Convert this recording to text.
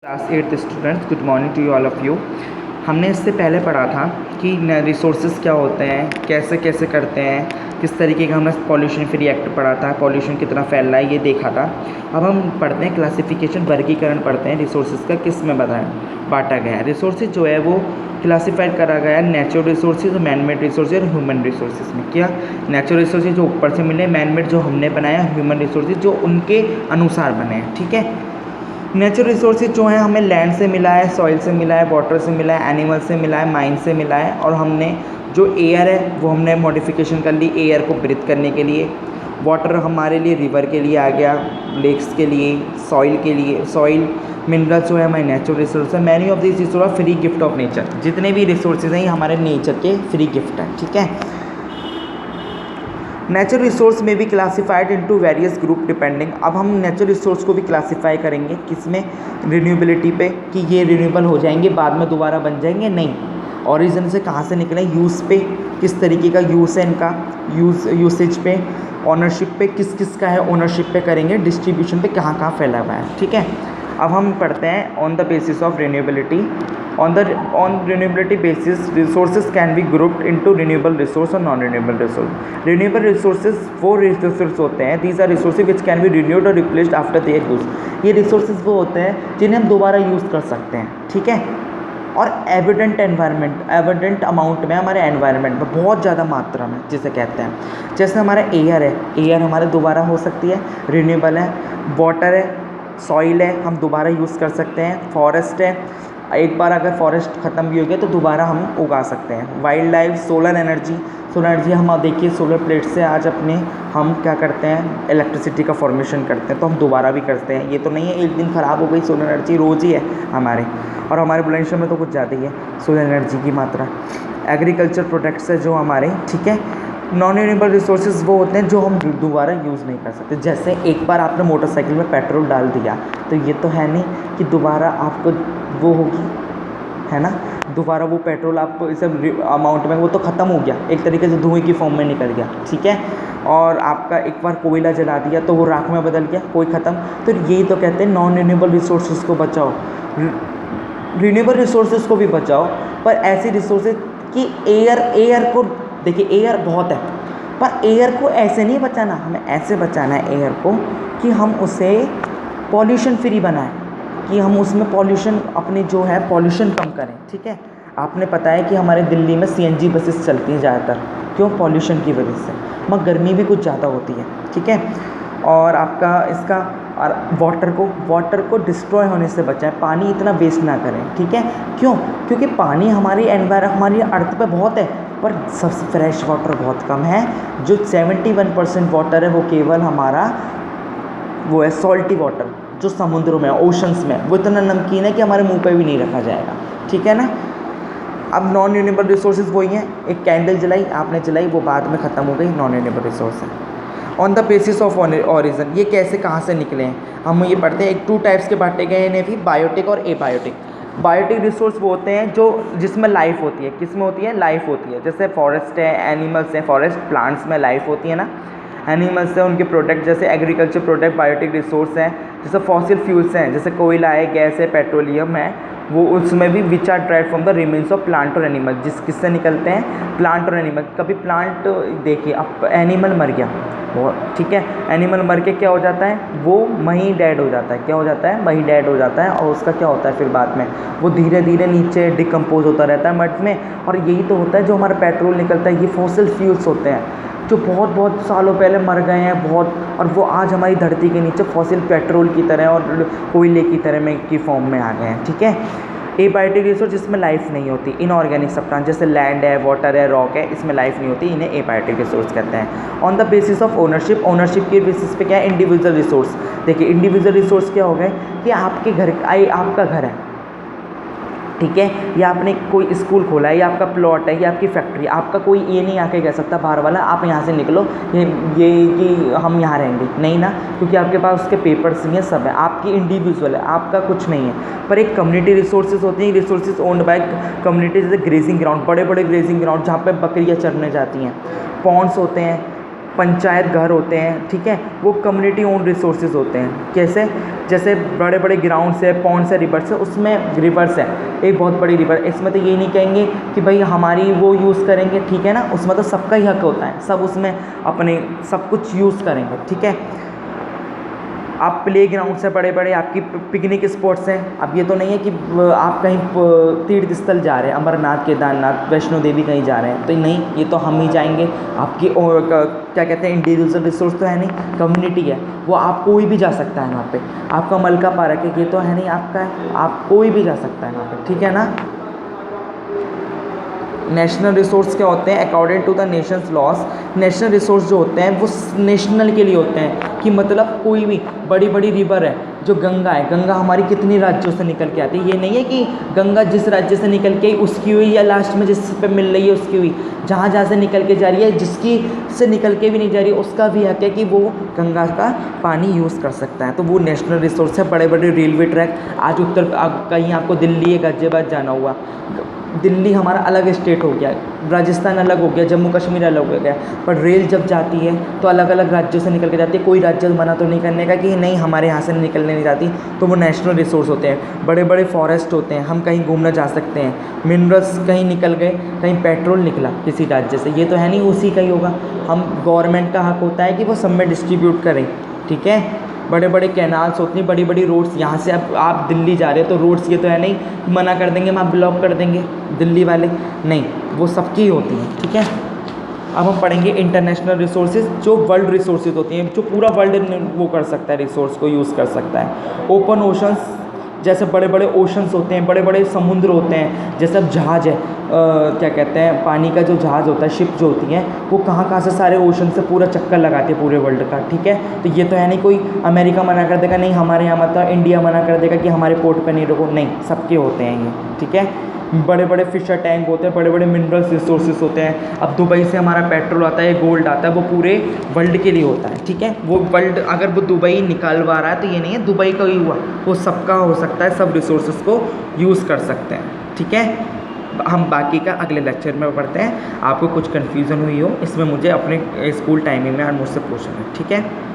Class 8th students, good morning to you all of you. हमने इससे पहले पढ़ा था कि रिसोर्सेज क्या होते हैं, कैसे कैसे करते हैं, किस तरीके का हमने पॉल्यूशन फ्री एक्ट पढ़ा था, पॉल्यूशन कितना फैल रहा है ये देखा था। अब हम पढ़ते हैं क्लासिफिकेशन, वर्गीकरण पढ़ते हैं रिसोर्सेज का किस में बांटा गया है। रिसोर्सेज जो है वो क्लासिफाइड करा गया है natural resources, man made resources और ह्यूमन रिसोर्सेज में। क्या नेचुरल रिसोर्सेज जो ऊपर से मिले, मैन मेड जो हमने बनाया, ह्यूमन रिसोर्सेज जो उनके अनुसार बने हैं। ठीक है, नेचुरल रिसोर्सेज जो है हमें लैंड से मिला है, सॉइल से मिला है, वाटर से मिला है, एनिमल से मिला है, माइन से मिला है। और हमने जो एयर है वो हमने मॉडिफिकेशन कर ली एयर को ब्रीथ करने के लिए। वाटर हमारे लिए रिवर के लिए आ गया, लेक्स के लिए, सॉइल के लिए। सॉइल मिनरल्स जो है हमारे नेचुरल रिसोर्स है। Many of this resource are free gift of nature. जितने भी रिसोर्सेज हैं ये हमारे नेचर के फ्री गिफ्ट हैं। ठीक है, नेचुरल रिसोर्स में भी classified into various group depending. अब हम नेचुरल रिसोर्स को भी क्लासिफाई करेंगे किसमें, रिन्यूएबिलिटी पे, कि ये रिन्यूएबल हो जाएंगे बाद में दोबारा बन जाएंगे, नहीं, ओरिजिन से कहाँ से निकले, यूज़ पे, किस तरीके का यूज़ है इनका, यूसेज पे, ऑनरशिप पे, किस किस का है ओनरशिप पे करेंगे, डिस्ट्रीब्यूशन पे कहाँ कहाँ फैला हुआ है। ठीक है, अब हम पढ़ते हैं on the basis of renewability. On renewability basis, resources can be grouped into renewable resource और non renewable resource. Renewable resources वो resources होते हैं, these are resources which can be renewed or replaced after their use. ये resources वो होते हैं जिन्हें हम दोबारा यूज़ कर सकते हैं। ठीक है, और एविडेंट अमाउंट में हमारे एनवायरनमेंट में बहुत ज़्यादा मात्रा में जिसे कहते हैं। जैसे हमारा एयर है, एयर हमारे दोबारा हो सकती है, रिन्यूएबल है। वाटर है, सॉइल है, हम दोबारा यूज़ कर सकते हैं। फॉरेस्ट है, एक बार अगर फॉरेस्ट ख़त्म भी हो गया तो दोबारा हम उगा सकते हैं। वाइल्ड लाइफ, सोलर एनर्जी हम देखिए सोलर प्लेट से आज अपने हम क्या करते हैं, इलेक्ट्रिसिटी का फॉर्मेशन करते हैं, तो हम दोबारा भी करते हैं। ये तो नहीं है एक दिन ख़राब हो गई सोलर एनर्जी, रोज़ ही है हमारे, और हमारे बुलंदशहर में तो कुछ ज़्यादा ही है सोलर एनर्जी की मात्रा। एग्रीकल्चर प्रोडक्ट्स है जो हमारे, ठीक है। नॉन रिन्यूएबल रिसोर्सेज वो होते हैं जो हम दोबारा यूज़ नहीं कर सकते। जैसे एक बार आपने मोटरसाइकिल में पेट्रोल डाल दिया तो ये तो है नहीं कि दोबारा आपको वो होगी, है ना, दोबारा वो पेट्रोल आपको इस अमाउंट में वो तो ख़त्म हो गया, एक तरीके से धुएं की फॉर्म में निकल गया। ठीक है, और आपका एक बार कोयला जला दिया तो वो राख में बदल गया, कोई ख़त्म। तो यही तो कहते हैं नॉन रिन्यूएबल रिसोर्सेज को बचाओ, रिन्यूएबल रिसोर्सेज को भी बचाओ। पर ऐसी रिसोर्सेज कि एयर को देखिए, एयर बहुत है पर एयर को ऐसे नहीं बचाना, हमें ऐसे बचाना है एयर को कि हम उसे पॉल्यूशन फ्री बनाएं, कि हम उसमें पॉल्यूशन अपनी जो है पॉल्यूशन कम करें। ठीक है, आपने पता है कि हमारे दिल्ली में सीएनजी बसेस चलती हैं ज़्यादातर, क्यों, पॉल्यूशन की वजह से, मगर गर्मी भी कुछ ज़्यादा होती है। ठीक है, और आपका इसका और वाटर को डिस्ट्रॉय होने से बचाएं, पानी इतना वेस्ट ना करें। ठीक है, क्यों, क्योंकि पानी हमारी अर्थ पे बहुत है पर सबसे फ्रेश वाटर बहुत कम है। जो 71% वाटर है वो केवल हमारा वो है सॉल्टी वाटर, जो समुद्रों में, ओशंस में, वो इतना नमकीन है कि हमारे मुंह पे भी नहीं रखा जाएगा। ठीक है ना। अब नॉन रिन्यूएबल रिसोर्सेज वही हैं, एक कैंडल जलाई आपने, जलाई वो बाद में ख़त्म हो गई, नॉन रिन्यूएबल रिसोर्स है। On the basis of origin, ये कैसे कहाँ से निकले हैं हम ये पढ़ते हैं। एक 2 टाइप्स के बांटे गए हैं भी, बायोटिक और एबायोटिक। बायोटिक रिसोर्स वो होते हैं जो जिसमें लाइफ होती है, किस में होती है, लाइफ होती है। जैसे फॉरेस्ट है, एनिमल्स हैं, फॉरेस्ट प्लांट्स में लाइफ होती है ना, एनिमल्स हैं, उनके प्रोडक्ट जैसे एग्रीकल्चर प्रोडक्ट बायोटिक रिसोर्स हैं। जैसे फॉसिल फ्यूल्स हैं, जैसे कोयला है, गैस है, पेट्रोलियम है, वो उसमें भी which are drive from the remains of plant और एनिमल, किससे निकलते हैं, प्लांट और एनिमल। कभी प्लांट देखिए, अब एनिमल मर गया वो, ठीक है, एनिमल मर के क्या हो जाता है, वो वहीं डेड हो जाता है, क्या हो जाता है, वहीं डेड हो जाता है। और उसका क्या होता है फिर बाद में, वो धीरे धीरे नीचे डिकम्पोज होता रहता है मड में। और यही तो होता है जो हमारा पेट्रोल निकलता है, ये फॉसिल फ्यूल्स होते हैं जो बहुत बहुत सालों पहले मर गए हैं बहुत, और वो आज हमारी धरती के नीचे फॉसिल पेट्रोल की तरह और कोयले की तरह में की फॉर्म में आ गए हैं। ठीक है, एबायोटिक रिसोर्स जिसमें लाइफ नहीं होती, इनऑर्गेनिक सब्सटेंस जैसे लैंड है, वाटर है, रॉक है, इसमें लाइफ नहीं होती, इन्हें एबायोटिक रिसोर्स कहते हैं। On the basis of ownership, ownership के बेसिस पे क्या है, इंडिविजुअल रिसोर्स। देखिए इंडिविजुअल रिसोर्स क्या हो गए कि आपके घर, आपका घर है, ठीक है, या आपने कोई स्कूल खोला है, या आपका प्लॉट है, या आपकी फैक्ट्री, आपका कोई ये नहीं आके कह सकता बाहर वाला आप यहाँ से निकलो, ये हम यहाँ रहेंगे, नहीं ना, क्योंकि आपके पास उसके पेपर्स नहीं है, सब है, आपकी इंडिविजुअल है, आपका कुछ नहीं है। पर एक कम्युनिटी रिसोर्सेज होती हैं, रिसोर्सेज ओन्ड बाय कम्युनिटी, जैसे ग्रेजिंग ग्राउंड, बड़े बड़े ग्रेजिंग ग्राउंड जहाँ पे बकरियाँ चरने जाती हैं, पॉन्ड्स होते हैं, पंचायत घर होते हैं, ठीक है, वो कम्युनिटी ओन रिसोर्सेज होते हैं। कैसे? जैसे बड़े बड़े ग्राउंड्स है, पॉन्ड्स है, रिवर्स है, उसमें रिवर्स है एक बहुत बड़ी रिवर, इसमें तो ये नहीं कहेंगे कि भाई हमारी वो यूज़ करेंगे, ठीक है ना, उसमें तो सबका ही हक होता है, सब उसमें अपने सब कुछ यूज़ करेंगे, ठीक है। आप प्ले ग्राउंड से बड़े बड़े आपकी पिकनिक स्पॉट्स हैं। अब ये तो नहीं है कि आप कहीं तीर्थ स्थल जा रहे हैं, अमरनाथ, केदारनाथ, वैष्णो देवी कहीं जा रहे हैं, तो नहीं, ये तो हम ही जाएंगे। आपकी और क्या कहते हैं, इंडिविजुअल रिसोर्स तो है नहीं, कम्युनिटी है, वो आप कोई भी जा सकता है वहाँ पे। आपका मलका पार्क है, ये तो है नहीं आपका है, आप कोई भी जा सकता है वहाँ पे, ठीक है ना। नेशनल रिसोर्स क्या होते हैं? According to the nations laws, national resource जो होते हैं वो नेशनल के लिए होते हैं, कि मतलब कोई भी बड़ी बड़ी रिवर है, जो गंगा है, गंगा हमारी कितनी राज्यों से निकल के आती है, ये नहीं है कि गंगा जिस राज्य से निकल के उसकी हुई, या लास्ट में जिस पे मिल रही है उसकी हुई, जहाँ जहाँ से निकल के जा रही है, जिसकी से निकल के भी नहीं जा रही है उसका भी हक है कि वो गंगा का पानी यूज़ कर सकता है। तो वो नेशनल रिसोर्स है। बड़े बड़े रेलवे ट्रैक, आज कहीं आपको दिल्ली या गाज़ियाबाद जाना हुआ, दिल्ली हमारा अलग स्टेट हो गया, राजस्थान अलग हो गया, जम्मू कश्मीर अलग हो गया, पर रेल जब जाती है तो अलग अलग राज्यों से निकल के जाती है। कोई राज्य मना तो नहीं करने का कि नहीं हमारे यहाँ से निकलने नहीं जाती, तो वो नेशनल रिसोर्स होते हैं। बड़े बड़े फॉरेस्ट होते हैं, हम कहीं घूमना जा सकते हैं, मिनरल्स कहीं निकल गए, कहीं पेट्रोल निकला किसी राज्य से, ये तो है नहीं उसी का ही होगा, हम गवर्नमेंट का हक होता है कि वो सब में डिस्ट्रीब्यूट करें, ठीक है। बड़े बड़े कैनाल्स होती हैं, बड़ी बड़ी रोड्स, यहाँ से अब आप दिल्ली जा रहे हो तो रोड्स ये तो है नहीं मना कर देंगे, वहाँ ब्लॉक कर देंगे दिल्ली वाले, नहीं, वो सबकी होती हैं, ठीक है। अब हम पढ़ेंगे इंटरनेशनल रिसोर्सेज, जो वर्ल्ड रिसोर्सेज होती हैं, जो पूरा वर्ल्ड वो कर सकता है, रिसोर्स को यूज़ कर सकता है। ओपन ओशंस, जैसे बड़े बड़े ओशंस होते हैं, बड़े बड़े समुद्र होते हैं, जैसे अब जहाज़ है, क्या कहते हैं, पानी का जो जहाज़ होता है, शिप जो होती हैं, वो कहाँ कहाँ से सारे ओशन से पूरा चक्कर लगाते हैं पूरे वर्ल्ड का, ठीक है। तो ये तो है नहीं कोई अमेरिका मना कर देगा, नहीं हमारे यहाँ मतलब इंडिया मना कर देगा कि हमारे पोर्ट पे नहीं रोको, नहीं, सबके होते हैं ये, ठीक है। बड़े बड़े फिशर टैंक होते हैं, बड़े बड़े मिनरल्स रिसोर्सेज होते हैं। अब दुबई से हमारा पेट्रोल आता है, गोल्ड आता है, वो पूरे वर्ल्ड के लिए होता है, ठीक है। वो वर्ल्ड, अगर वो दुबई निकालवा रहा है तो ये नहीं है दुबई का ही हुआ, वो सबका हो सकता है, सब रिसोर्सेज को यूज़ कर सकते हैं, ठीक है। हम बाकी का अगले लेक्चर में पढ़ते हैं। आपको कुछ कन्फ्यूज़न हुई हो इसमें मुझे अपने स्कूल टाइमिंग में मुझसे पूछना है, ठीक है।